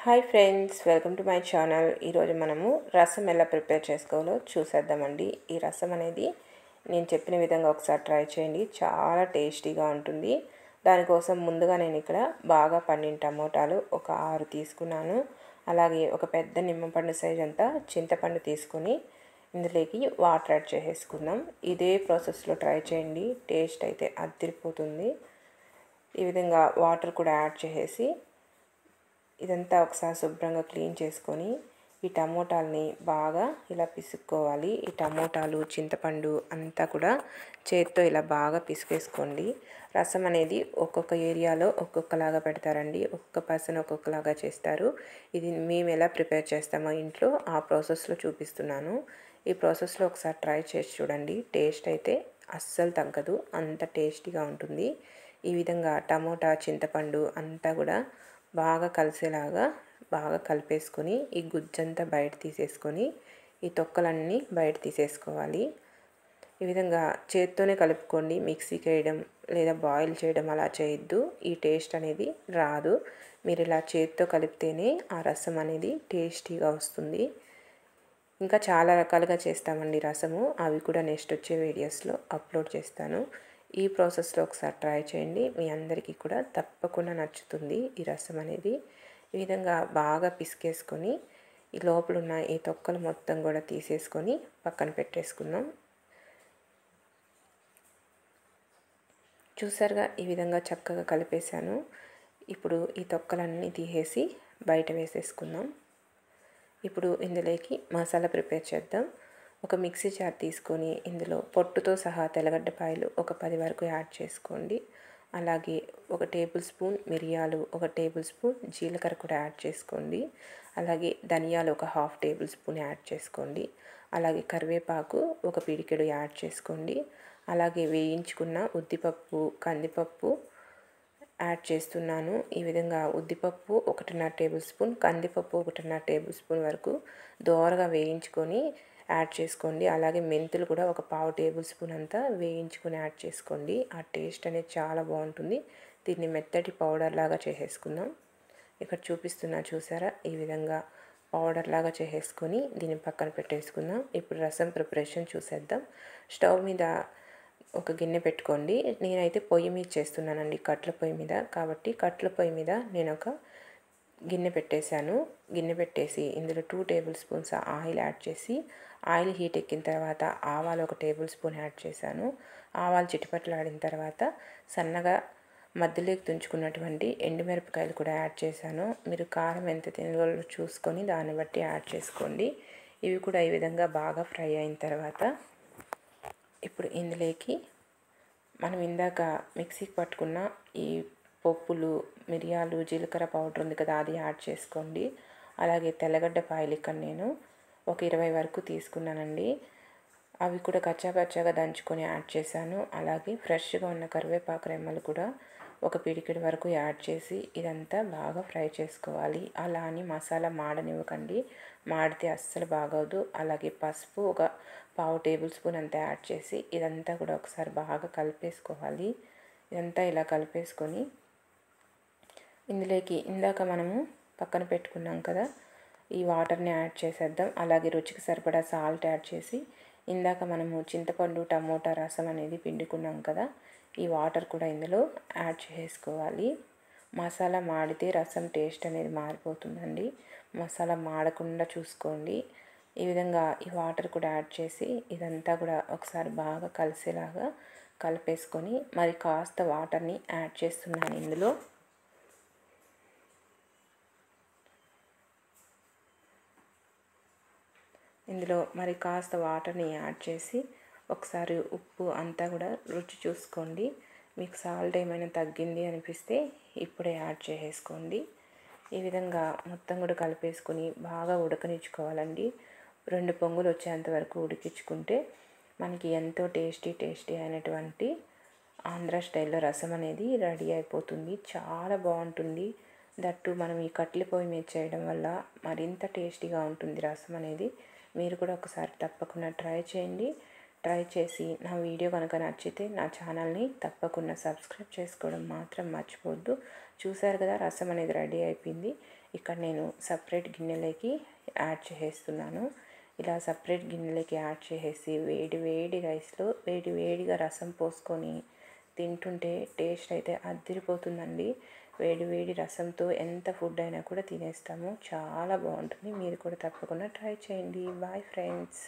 Hi friends, welcome to my channel. ఈరోజు మనము రసం ఎలా ప్రిపేర్ చేసుకోవాలో చూసేద్దామండి. ఈ రసం అనేది నేను చెప్పిన విధంగా ఒకసారి ట్రై చేయండి, చాలా టేస్టీగా ఉంటుంది. దానికోసం ముందుగా నేను ఇక్కడ బాగా పండిన టమోటాలు ఒక 6 తీసుకున్నాను. అలాగే ఒక పెద్ద నిమ్మపండు సైజ్ అంతా చింతపండు తీసుకొని ఇందులోకి వాటర్ యాడ్ చేసేసుకుందాం. ఇదే ప్రాసెస్లో ట్రై చేయండి, టేస్ట్ అయితే అదిరిపోతుంది. ఈ విధంగా వాటర్ కూడా యాడ్ చేసేసి ఇదంతా ఒకసారి శుభ్రంగా క్లీన్ చేసుకొని ఈ టమోటాలని బాగా ఇలా పిసుక్కోవాలి. ఈ టమోటాలు చింతపండు అంతా కూడా చేత్తో ఇలా బాగా పిసికేసుకోండి. రసం అనేది ఒక్కొక్క ఏరియాలో ఒక్కొక్కలాగా పెడతారండి, ఒక్కొక్క పర్సన్ ఒక్కొక్కలాగా చేస్తారు. ఇది మేము ఎలా ప్రిపేర్ చేస్తామో ఇంట్లో ఆ ప్రాసెస్లో చూపిస్తున్నాను. ఈ ప్రాసెస్లో ఒకసారి ట్రై చేసి చూడండి, టేస్ట్ అయితే అస్సలు తగ్గదు, అంత టేస్టీగా ఉంటుంది. ఈ విధంగా టమోటా చింతపండు అంతా కూడా బాగా కలిసేలాగా బాగా కలిపేసుకొని ఈ గుజ్జంతా బయట తీసేసుకొని ఈ తొక్కలన్నీ బయట తీసేసుకోవాలి. ఈ విధంగా చేత్తోనే కలుపుకోండి, మిక్సీకి వేయడం లేదా బాయిల్ చేయడం అలా చేయొద్దు, ఈ టేస్ట్ అనేది రాదు. మీరు ఇలా చేత్తో కలిపితేనే ఆ రసం అనేది టేస్టీగా వస్తుంది. ఇంకా చాలా రకాలుగా చేస్తామండి రసము, అవి కూడా నెక్స్ట్ వచ్చే వీడియోస్లో అప్లోడ్ చేస్తాను. ఈ ప్రాసెస్లో ఒకసారి ట్రై చేయండి, మీ అందరికీ కూడా తప్పకుండా నచ్చుతుంది ఈ రసం అనేది. ఈ విధంగా బాగా పిసికేసుకొని ఈ లోపల ఉన్న ఈ తొక్కలు మొత్తం కూడా తీసేసుకొని పక్కన పెట్టేసుకుందాం. చూసారుగా, ఈ విధంగా చక్కగా కలిపేశాను. ఇప్పుడు ఈ తొక్కలన్నీ తీసేసి బయట వేసేసుకుందాం. ఇప్పుడు ఇందులోకి మసాలా ప్రిపేర్ చేద్దాం. ఒక మిక్సీ జార్ తీసుకొని ఇందులో పొట్టుతో సహా తెల్లగడ్డపాయలు ఒక 10 వరకు యాడ్ చేసుకోండి. అలాగే 1 టేబుల్ స్పూన్ మిరియాలు, 1 టేబుల్ స్పూన్ జీలకర్ర కూడా యాడ్ చేసుకోండి. అలాగే ధనియాలు ఒక 1/2 టేబుల్ స్పూన్ యాడ్ చేసుకోండి. అలాగే కరివేపాకు ఒక పిడికెడు యాడ్ చేసుకోండి. అలాగే వేయించుకున్న ఉద్దిపప్పు, కందిపప్పు యాడ్ చేస్తున్నాను. ఈ విధంగా ఉద్దిపప్పు 1.5 టేబుల్ స్పూన్, కందిపప్పు 1.5 టేబుల్ స్పూన్ వరకు దోరగా వేయించుకొని యాడ్ చేసుకోండి. అలాగే మెంతులు కూడా ఒక 1/4 టేబుల్ స్పూన్ అంతా వేయించుకొని యాడ్ చేసుకోండి. ఆ టేస్ట్ అనేది చాలా బాగుంటుంది. దీన్ని మెత్తటి పౌడర్ లాగా చేసేసుకుందాం. ఇక్కడ చూపిస్తున్నా చూసారా, ఈ విధంగా పౌడర్ లాగా చేసేసుకొని దీన్ని పక్కన పెట్టేసుకుందాం. ఇప్పుడు రసం ప్రిపరేషన్ చూసేద్దాం. స్టవ్ మీద ఒక గిన్నె పెట్టుకోండి. నేనైతే పొయ్యి మీద చేస్తున్నానండి, కట్ల పొయ్యి మీద. కాబట్టి కట్ల పొయ్యి మీద నేను ఒక గిన్నె పెట్టేశాను. గిన్నె పెట్టేసి ఇందులో 2 టేబుల్ స్పూన్స్ ఆయిల్ యాడ్ చేసి, ఆయిల్ హీట్ ఎక్కిన తర్వాత ఆవాలు 1 టేబుల్ స్పూన్ యాడ్ చేశాను. ఆవాలు చిటిపట్లాడిన తర్వాత సన్నగా మధ్యలోకి తుంచుకున్నటువంటి ఎండుమిరపకాయలు కూడా యాడ్ చేశాను. మీరు కారం ఎంత తినగలరో చూసుకొని దాన్ని బట్టి యాడ్ చేసుకోండి. ఇవి కూడా ఈ విధంగా బాగా ఫ్రై అయిన తర్వాత ఇప్పుడు ఇందులోకి మనం ఇందాక మిక్సీకి పట్టుకున్న ఈ పప్పులు, మిరియాలు, జీలకర్ర పౌడర్ ఉంది కదా, అది యాడ్ చేసుకోండి. అలాగే తెల్లగడ్డపాయలు ఇక్కడ నేను ఒక 20 వరకు తీసుకున్నానండి, అవి కూడా కచ్చాపచ్చాగా దంచుకొని యాడ్ చేశాను. అలాగే ఫ్రెష్గా ఉన్న కరివేపాకు రెమ్మలు కూడా ఒక పిడికెడు వరకు యాడ్ చేసి ఇదంతా బాగా ఫ్రై చేసుకోవాలి. అలా అని మసాలా మాడనివ్వకండి, మాడితే అస్సలు బాగోదు. అలాగే పసుపు ఒక 1/4 టేబుల్ స్పూన్ అంతా యాడ్ చేసి ఇదంతా కూడా ఒకసారి బాగా కలిపేసుకోవాలి. ఇదంతా ఇలా కలిపేసుకొని ఇందులోకి ఇందాక మనము పక్కన పెట్టుకున్నాం కదా, ఈ వాటర్ని యాడ్ చేసేద్దాం. అలాగే రుచికి సరిపడా సాల్ట్ యాడ్ చేసి ఇందాక మనము చింతపండు టమోటా రసం అనేది పిండుకున్నాం కదా, ఈ వాటర్ కూడా ఇందులో యాడ్ చేసుకోవాలి. మసాలా మాడితే రసం టేస్ట్ అనేది మారిపోతుందండి, మసాలా మాడకుండా చూసుకోండి. ఈ విధంగా ఈ వాటర్ కూడా యాడ్ చేసి ఇదంతా కూడా ఒకసారి బాగా కలిసేలాగా కలిపేసుకొని మరి కాస్త వాటర్ని యాడ్ చేస్తున్నాను. ఇందులో మరి కాస్త వాటర్ని యాడ్ చేసి ఒకసారి ఉప్పు అంతా కూడా రుచి చూసుకోండి. మీకు సాల్ట్ ఏమైనా తగ్గింది అనిపిస్తే ఇప్పుడే యాడ్ చేసేసుకోండి. ఈ విధంగా మొత్తం కూడా కలిపేసుకొని బాగా ఉడకనిచ్చుకోవాలండి. 2 పొంగులు వచ్చేంత వరకు ఉడికించుకుంటే మనకి ఎంతో టేస్టీ అయినటువంటి ఆంధ్ర స్టైల్లో రసం అనేది రెడీ అయిపోతుంది. చాలా బాగుంటుంది. దట్టు మనం ఈ కట్టెల పొయ్యి మీద చేయడం వల్ల మరింత టేస్టీగా ఉంటుంది రసం అనేది. మీరు కూడా ఒకసారి తప్పకుండా ట్రై చేయండి. ట్రై చేసి నా వీడియో కనుక నచ్చితే నా ఛానల్ని తప్పకుండా సబ్స్క్రైబ్ చేసుకోవడం మాత్రం మర్చిపోవద్దు. చూసారు కదా, రసం అనేది రెడీ అయిపోయింది. ఇక్కడ నేను సపరేట్ గిన్నెలోకి యాడ్ చేసేస్తున్నాను. ఇలా సపరేట్ గిన్నెలోకి యాడ్ చేసేసి వేడి వేడి రైస్లో వేడి వేడిగా రసం పోసుకొని తింటుంటే టేస్ట్ అయితే అదిరిపోతుందండి. వేడి వేడి రసంతో ఎంత ఫుడ్ అయినా కూడా తినేస్తాము. చాలా బాగుంటుంది. మీరు కూడా తప్పకుండా ట్రై చేయండి. Bye friends.